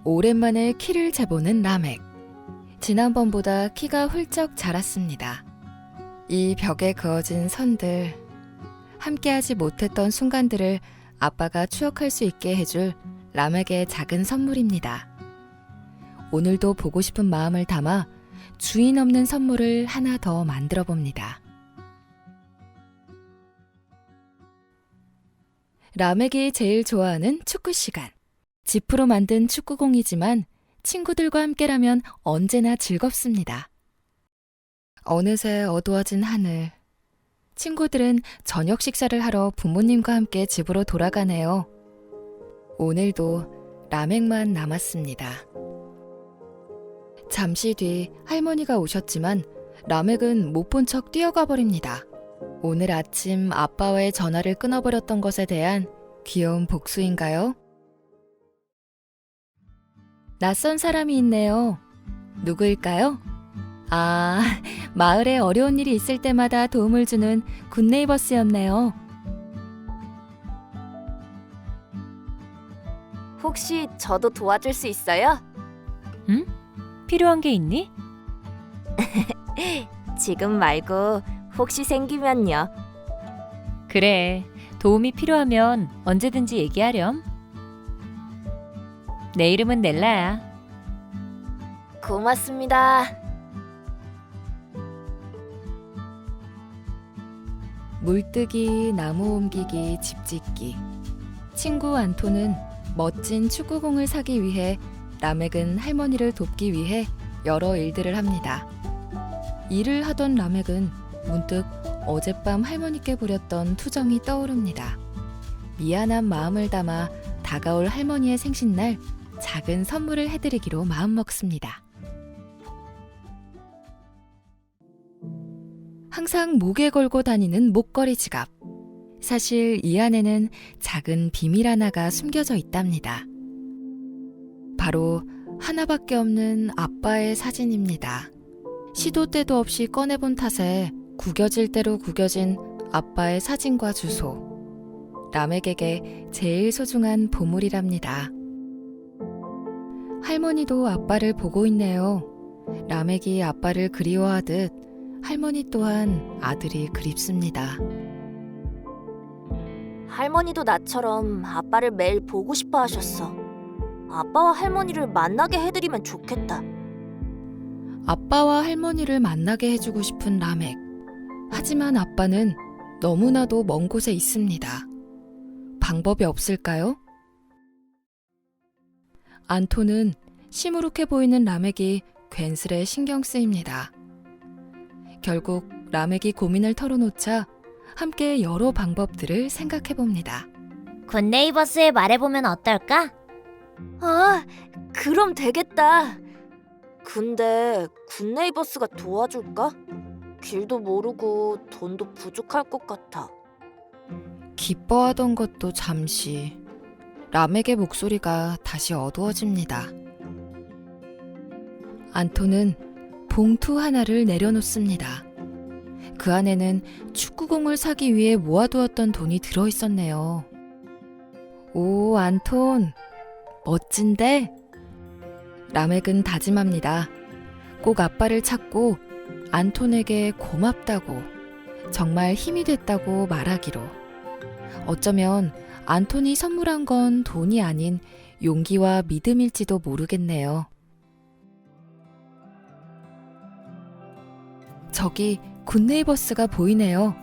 오랜만에 키를 재보는 라멕. 지난번보다 키가 훌쩍 자랐습니다. 이 벽에 그어진 선들, 함께하지 못했던 순간들을 아빠가 추억할 수 있게 해줄 라멕의 작은 선물입니다. 오늘도 보고 싶은 마음을 담아 주인 없는 선물을 하나 더 만들어 봅니다. 라멕이 제일 좋아하는 축구 시간. 지프로 만든 축구공이지만 친구들과 함께라면 언제나 즐겁습니다. 어느새 어두워진 하늘. 친구들은 저녁 식사를 하러 부모님과 함께 집으로 돌아가네요. 오늘도 라멕만 남았습니다. 잠시 뒤 할머니가 오셨지만 라멕은 못 본 척 뛰어가 버립니다. 오늘 아침 아빠와의 전화를 끊어버렸던 것에 대한 귀여운 복수인가요? 낯선 사람이 있네요. 누구일까요? 아, 마을에 어려운 일이 있을 때마다 도움을 주는 굿네이버스였네요. 혹시 저도 도와줄 수 있어요? 응? 필요한 게 있니? 지금 말고 혹시 생기면요. 그래, 도움이 필요하면 언제든지 얘기하렴. 내 이름은 넬라야. 고맙습니다. 물뜨기, 나무 옮기기, 집 짓기. 친구 안토는 멋진 축구공을 사기 위해, 라멕은 할머니를 돕기 위해 여러 일들을 합니다. 일을 하던 라멕은 문득 어젯밤 할머니께 부렸던 투정이 떠오릅니다. 미안한 마음을 담아 다가올 할머니의 생신날 작은 선물을 해드리기로 마음먹습니다. 항상 목에 걸고 다니는 목걸이 지갑. 사실 이 안에는 작은 비밀 하나가 숨겨져 있답니다. 바로 하나밖에 없는 아빠의 사진입니다. 시도 때도 없이 꺼내본 탓에 구겨질 대로 구겨진 아빠의 사진과 주소. 라멕에게 제일 소중한 보물이랍니다. 할머니도 아빠를 보고 있네요. 라멕이 아빠를 그리워하듯 할머니 또한 아들이 그립습니다. 할머니도 나처럼 아빠를 매일 보고 싶어 하셨어. 아빠와 할머니를 만나게 해드리면 좋겠다. 아빠와 할머니를 만나게 해주고 싶은 라멕. 하지만 아빠는 너무나도 먼 곳에 있습니다. 방법이 없을까요? 안토는 시무룩해 보이는 라멕이 괜스레 신경 쓰입니다. 결국 라멕이 고민을 털어놓자 함께 여러 방법들을 생각해 봅니다. 굿네이버스에 말해보면 어떨까? 아, 그럼 되겠다. 근데 굿네이버스가 도와줄까? 길도 모르고 돈도 부족할 것 같아. 기뻐하던 것도 잠시. 라멕의 목소리가 다시 어두워집니다. 안토는 봉투 하나를 내려놓습니다. 그 안에는 축구공을 사기 위해 모아두었던 돈이 들어있었네요. 오, 안톤. 멋진데? 라멕은 다짐합니다. 꼭 아빠를 찾고 안톤에게 고맙다고, 정말 힘이 됐다고 말하기로. 어쩌면 안톤이 선물한 건 돈이 아닌 용기와 믿음일지도 모르겠네요. 저기 굿네이버스가 보이네요.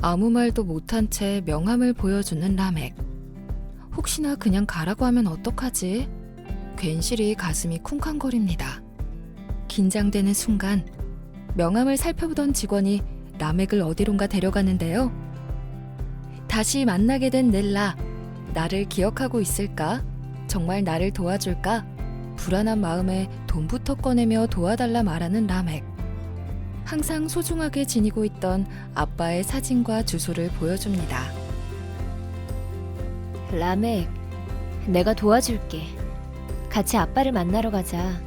아무 말도 못한 채 명함을 보여주는 라멕. 혹시나 그냥 가라고 하면 어떡하지? 괜시리 가슴이 쿵쾅거립니다. 긴장되는 순간 명함을 살펴보던 직원이 라멕을 어디론가 데려가는데요. 다시 만나게 된 넬라. 나를 기억하고 있을까? 정말 나를 도와줄까? 불안한 마음에 돈부터 꺼내며 도와달라 말하는 라멕. 항상 소중하게 지니고 있던 아빠의 사진과 주소를 보여줍니다. 라멕, 내가 도와줄게. 같이 아빠를 만나러 가자.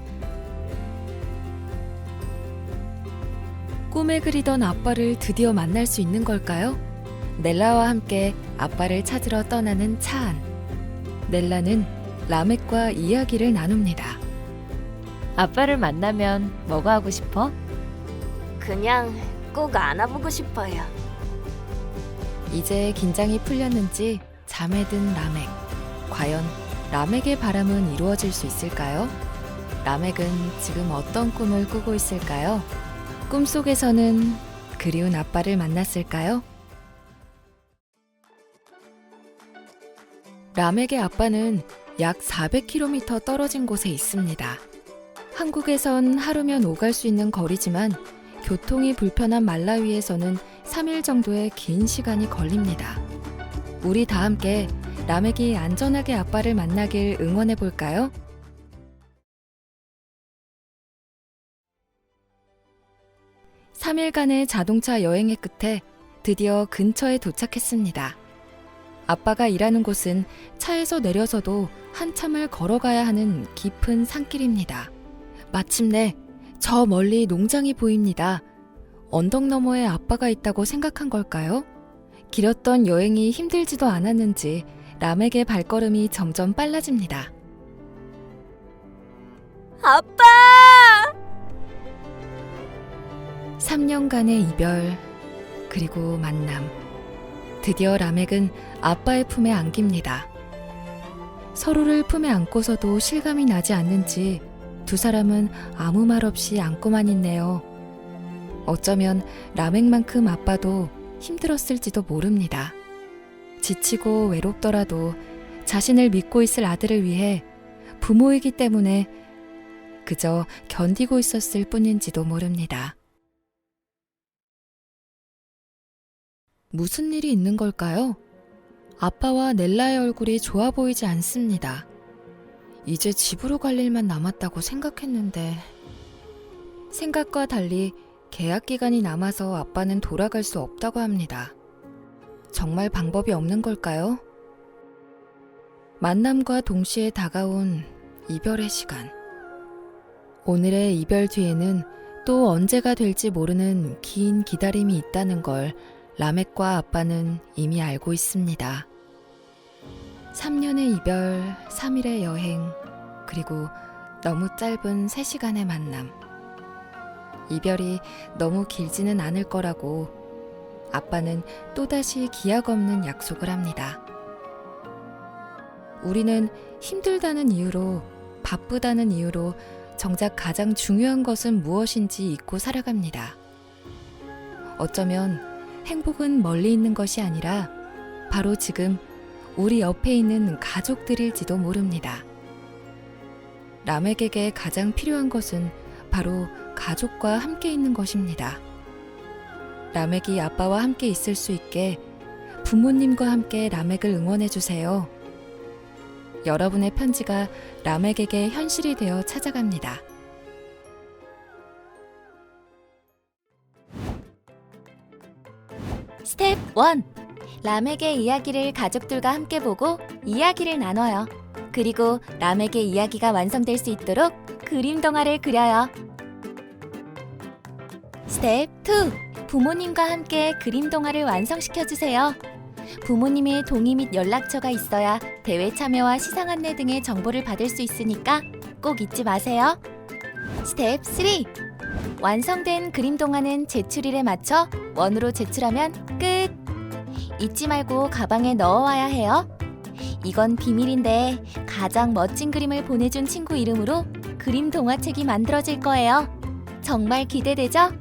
꿈에 그리던 아빠를 드디어 만날 수 있는 걸까요? 넬라와 함께 아빠를 찾으러 떠나는 차 안. 넬라는 라멕과 이야기를 나눕니다. 아빠를 만나면 뭐가 하고 싶어? 그냥 꼭 안아보고 싶어요. 이제 긴장이 풀렸는지 잠에 든 라멕. 과연 라멕의 바람은 이루어질 수 있을까요? 라멕은 지금 어떤 꿈을 꾸고 있을까요? 꿈속에서는 그리운 아빠를 만났을까요? 라멕의 아빠는 약 400km 떨어진 곳에 있습니다. 한국에선 하루면 오갈 수 있는 거리지만 교통이 불편한 말라위에서는 3일 정도의 긴 시간이 걸립니다. 우리 다 함께 라멕이 안전하게 아빠를 만나길 응원해 볼까요? (3일간의) 자동차 여행의 끝에 드디어 근처에 도착했습니다. 아빠가 일하는 곳은 차에서 내려서도 한참을 걸어가야 하는 깊은 산길입니다. 마침내 저 멀리 농장이 보입니다. 언덕 너머에 아빠가 있다고 생각한 걸까요? 길었던 여행이 힘들지도 않았는지 라멕의 발걸음이 점점 빨라집니다. 아빠! 3년간의 이별, 그리고 만남. 드디어 라멕은 아빠의 품에 안깁니다. 서로를 품에 안고서도 실감이 나지 않는지 두 사람은 아무 말 없이 안고만 있네요. 어쩌면 라멕만큼 아빠도 힘들었을지도 모릅니다. 지치고 외롭더라도 자신을 믿고 있을 아들을 위해 부모이기 때문에 그저 견디고 있었을 뿐인지도 모릅니다. 무슨 일이 있는 걸까요? 아빠와 넬라의 얼굴이 좋아 보이지 않습니다. 이제 집으로 갈 일만 남았다고 생각했는데 생각과 달리 계약 기간이 남아서 아빠는 돌아갈 수 없다고 합니다. 정말 방법이 없는 걸까요? 만남과 동시에 다가온 이별의 시간. 오늘의 이별 뒤에는 또 언제가 될지 모르는 긴 기다림이 있다는 걸 라멕과 아빠는 이미 알고 있습니다. 3년의 이별, 3일의 여행, 그리고 너무 짧은 3시간의 만남. 이별이 너무 길지는 않을 거라고 아빠는 또다시 기약 없는 약속을 합니다. 우리는 힘들다는 이유로, 바쁘다는 이유로 정작 가장 중요한 것은 무엇인지 잊고 살아갑니다. 어쩌면 행복은 멀리 있는 것이 아니라 바로 지금 우리 옆에 있는 가족들일지도 모릅니다. 라멕에게 가장 필요한 것은 바로 가족과 함께 있는 것입니다. 라멕이 아빠와 함께 있을 수 있게 부모님과 함께 라멕을 응원해 주세요. 여러분의 편지가 라멕에게 현실이 되어 찾아갑니다. 스텝 1. 라멕의 이야기를 가족들과 함께 보고 이야기를 나눠요. 그리고 라멕의 이야기가 완성될 수 있도록 그림 동화를 그려요. 스텝 2. 부모님과 함께 그림 동화를 완성시켜주세요. 부모님의 동의 및 연락처가 있어야 대회 참여와 시상 안내 등의 정보를 받을 수 있으니까 꼭 잊지 마세요. 스텝 3. 완성된 그림 동화는 제출일에 맞춰 원으로 제출하면 끝! 잊지 말고 가방에 넣어와야 해요. 이건 비밀인데 가장 멋진 그림을 보내준 친구 이름으로 그림 동화책이 만들어질 거예요. 정말 기대되죠?